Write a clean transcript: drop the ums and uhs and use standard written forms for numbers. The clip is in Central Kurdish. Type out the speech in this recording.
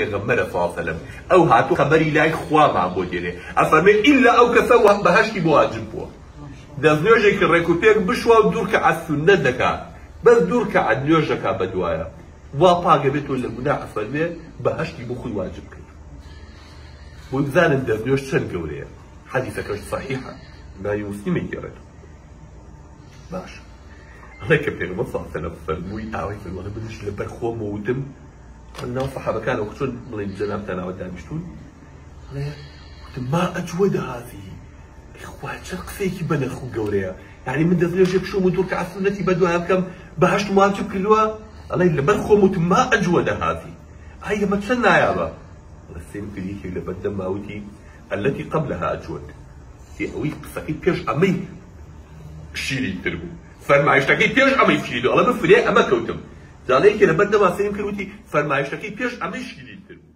پیغمبر صلی الله علیه وسلم او هاتو خبری لای خوا ما بو دیره افرمی الا او کسوا بهشتی واجب بو دزنوجه که رکوپیک بشوا دور که السنه دکا بس دور که ادنوجه که بدوایا وا پاگه بیتو لگنا افرمی بهشتی بو خود واجب کرد بودزان دزنوج چند گوریه حدیثکش صحیحه ما مسلمی گرد باش هناك پیغمبر صلی الله علیه وسلم فرموی اوی فرموی بدش لبر خو موتم قلنا الصحابة كانوا يقولون من جنابتنا ودامشتون قلت ما أجود هذه إخوات شرق فيك بنا أخو قوريا يعني من دفن يجيب شو مدور كعسنتي بدوها بكم بهشت مواجب كلها الله يلا برخو موت ما أجود هذه هيا ما تشنا يا با الله السيم كليكي اللي بدم موتي التي قبلها أجود في أوي قصكي بيش أمي شيري تربو فرما يشتكي بيش أمي شيري الله بفريق أما كوتم ذلك لما بدنا ما سيم كلوتي فرمایشتکی پیش امیش گیرید